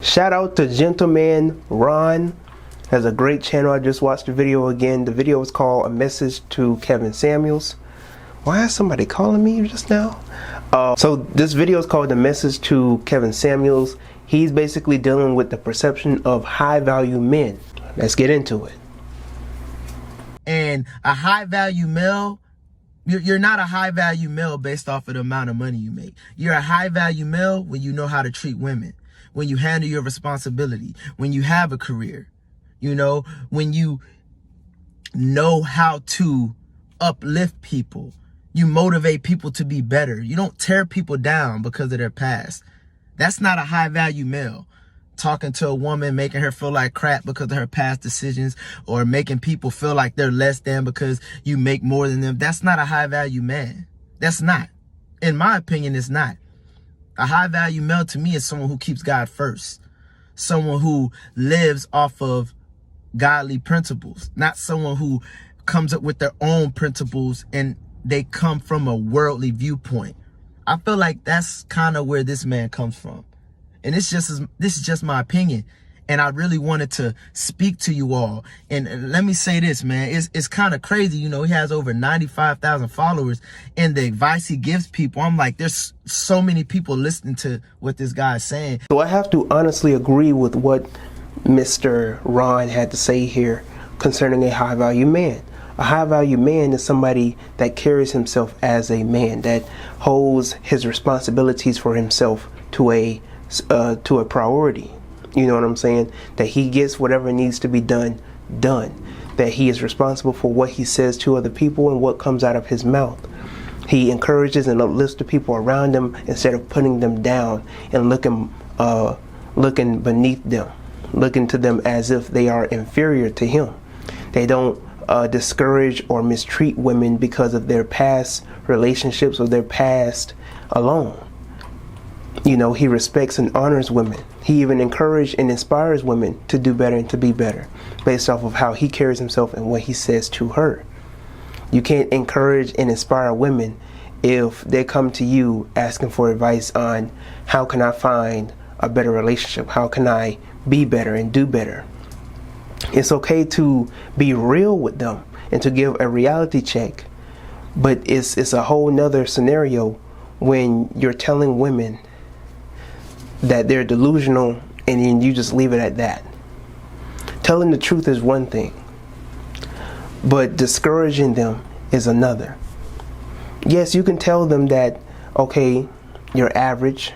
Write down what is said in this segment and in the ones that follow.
Shout out to gentlemanron. Has a great channel. I just watched the video again. The video is called A Message to Kevin Samuels. Why is somebody calling me just now? So this video is called The Message to Kevin Samuels. He's basically dealing with the perception of high value men. Let's get into it. And a high value male, you're not a high value male based off of the amount of money you make. You're a high value male when you know how to treat women, when you handle your responsibility, when you have a career, you know, when you know how to uplift people. You motivate people to be better. You don't tear people down because of their past. That's not a high value male. Talking to a woman, making her feel like crap because of her past decisions, or making people feel like they're less than because you make more than them. That's not a high value man. That's not. In my opinion, it's not. A high value male to me is someone who keeps God first. Someone who lives off of godly principles, not someone who comes up with their own principles and they come from a worldly viewpoint. I feel like that's kind of where this man comes from. And this is just my opinion. And I really wanted to speak to you all. And let me say this, man, it's kind of crazy. You know, he has over 95,000 followers, and the advice he gives people, I'm like, there's so many people listening to what this guy is saying. So I have to honestly agree with what Mr. Ron had to say here concerning a high value man. A high value man is somebody that carries himself as a man, that holds his responsibilities for himself to a priority. You know what I'm saying? That he gets whatever needs to be done. That he is responsible for what he says to other people and what comes out of his mouth. He encourages and uplifts the people around him instead of putting them down and looking beneath them, looking to them as if they are inferior to him. They don't discourage or mistreat women because of their past relationships or their past alone. You know, he respects and honors women. He even encourages and inspires women to do better and to be better based off of how he carries himself and what he says to her. You can't encourage and inspire women if they come to you asking for advice on how can I find a better relationship? How can I be better and do better? It's okay to be real with them and to give a reality check, but it's a whole nother scenario when you're telling women that they're delusional and then you just leave it at that. Telling the truth is one thing, but discouraging them is another. Yes, you can tell them that, okay, you're average,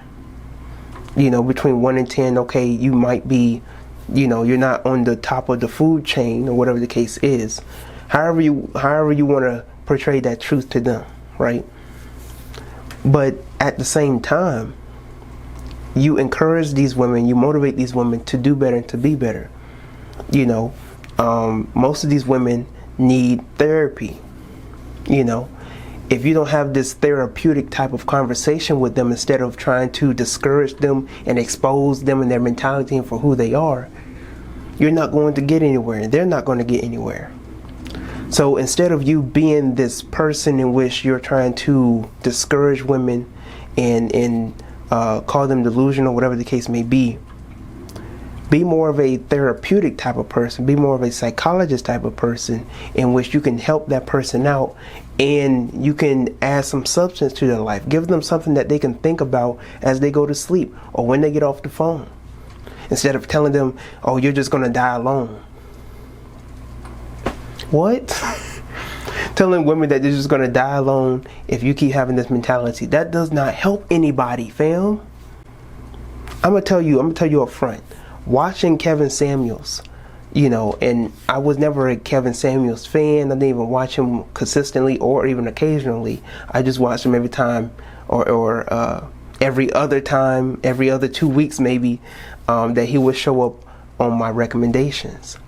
you know, between 1 and 10, okay, you might be, you know, you're not on the top of the food chain or whatever the case is. However you want to portray that truth to them, right? But at the same time, you encourage these women, you motivate these women to do better and to be better. You know, most of these women need therapy. You know, if you don't have this therapeutic type of conversation with them, instead of trying to discourage them and expose them and their mentality and for who they are, you're not going to get anywhere, and they're not going to get anywhere. So instead of you being this person in which you're trying to discourage women and call them delusional, whatever the case may be more of a therapeutic type of person, be more of a psychologist type of person in which you can help that person out and you can add some substance to their life. Give them something that they can think about as they go to sleep or when they get off the phone, instead of telling them, oh, you're just going to die alone. What? Telling women that they're just going to die alone if you keep having this mentality. That does not help anybody, fam. I'm going to tell you up front. Watching Kevin Samuels, you know, and I was never a Kevin Samuels fan. I didn't even watch him consistently or even occasionally. I just watched him every time or every other time, every other 2 weeks maybe, that he would show up on my recommendations.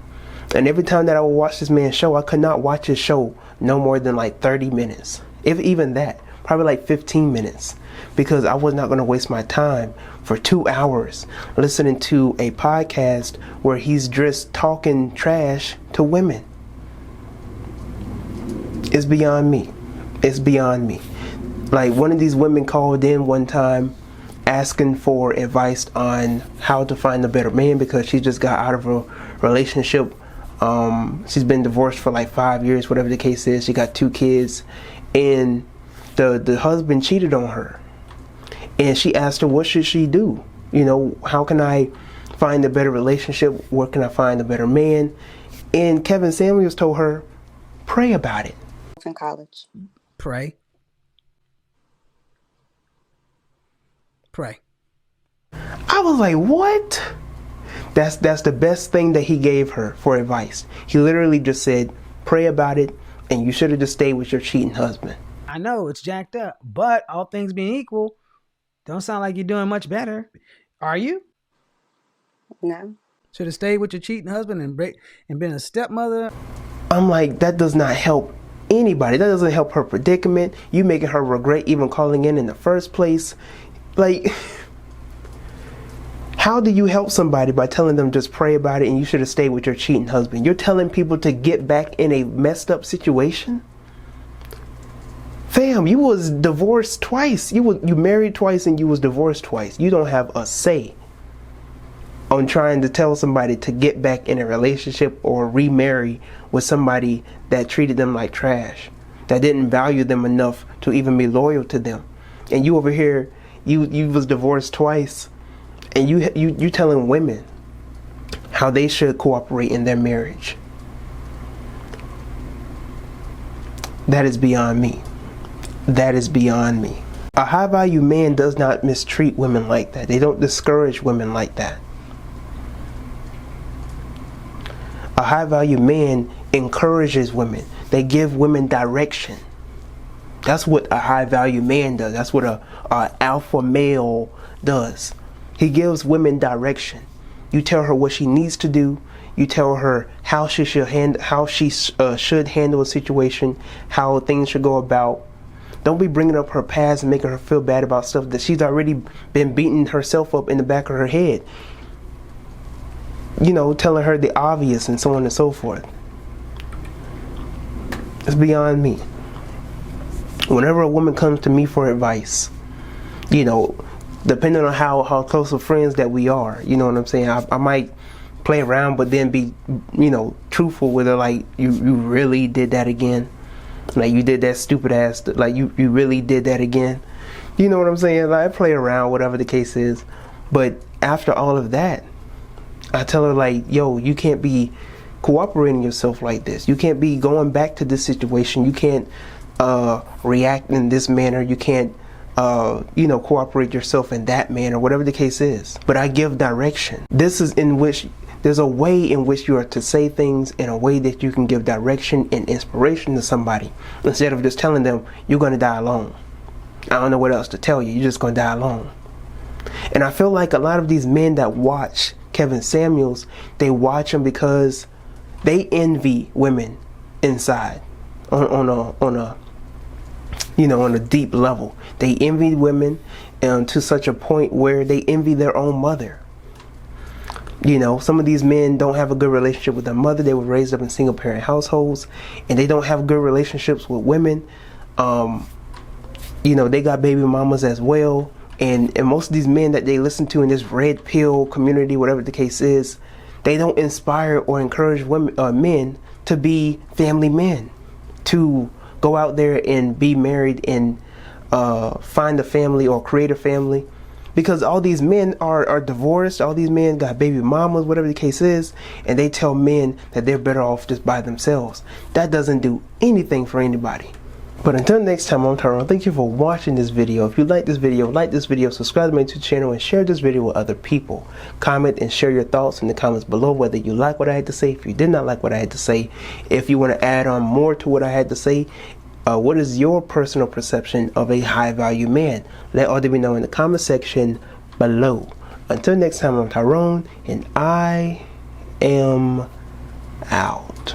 And every time that I would watch this man's show, I could not watch his show no more than like 30 minutes. If even that, probably like 15 minutes. Because I was not going to waste my time for 2 hours listening to a podcast where he's just talking trash to women. It's beyond me. It's beyond me. Like, one of these women called in one time asking for advice on how to find a better man because she just got out of a relationship. She's been divorced for like 5 years, whatever the case is. She got 2 kids, and the husband cheated on her. And she asked her, what should she do? You know, how can I find a better relationship? Where can I find a better man? And Kevin Samuels told her, pray about it. In college. Pray. I was like, what? That's the best thing that he gave her for advice. He literally just said, pray about it, and you should have just stayed with your cheating husband. I know it's jacked up, but all things being equal, don't sound like you're doing much better. Are you? No. Should have stayed with your cheating husband and been a stepmother. I'm like, that does not help anybody. That doesn't help her predicament. You making her regret even calling in the first place. Like, how do you help somebody by telling them just pray about it and you should have stayed with your cheating husband? You're telling people to get back in a messed up situation? Fam, you was divorced twice. You married twice and you was divorced twice. You don't have a say on trying to tell somebody to get back in a relationship or remarry with somebody that treated them like trash, that didn't value them enough to even be loyal to them. And you over here, you was divorced twice, and you telling women how they should cooperate in their marriage. That is beyond me. That is beyond me. A high value man does not mistreat women like that. They don't discourage women like that. A high value man encourages women. They give women direction. That's what a high value man does. That's what a alpha male does. He gives women direction. You tell her what she needs to do. You tell her how she should handle a situation, how things should go about. Don't be bringing up her past and making her feel bad about stuff that she's already been beating herself up in the back of her head. You know, telling her the obvious and so on and so forth. It's beyond me. Whenever a woman comes to me for advice, you know, depending on how close of friends that we are, you know what I'm saying, I might play around but then be, you know, truthful with her, like, you really did that again? Like, you did that stupid ass, like, you really did that again? You know what I'm saying? Like, I play around, whatever the case is. But after all of that, I tell her, like, yo, you can't be cooperating yourself like this. You can't be going back to this situation. You can't react in this manner. You can't, you know, cooperate yourself in that manner, whatever the case is. But I give direction. This is in which there's a way in which you are to say things in a way that you can give direction and inspiration to somebody instead of just telling them you're going to die alone. I don't know what else to tell you. You're just going to die alone. And I feel like a lot of these men that watch Kevin Samuels, they watch him because they envy women inside on a you know, on a deep level. They envy women to such a point where they envy their own mother. You know, some of these men don't have a good relationship with their mother. They were raised up in single parent households, and they don't have good relationships with women. You know, they got baby mamas as well. And most of these men that they listen to in this red pill community, whatever the case is, they don't inspire or encourage women, men to be family men, to go out there and be married and find a family or create a family. Because all these men are divorced, all these men got baby mamas, whatever the case is, and they tell men that they're better off just by themselves. That doesn't do anything for anybody. But until next time, I'm Tyrone. Thank you for watching this video. If you like this video, subscribe to my YouTube channel and share this video with other people. Comment and share your thoughts in the comments below, whether you like what I had to say, if you did not like what I had to say, if you want to add on more to what I had to say. What is your personal perception of a high value man? Let all of me know in the comment section below. Until next time, I'm Tyrone, and I am out.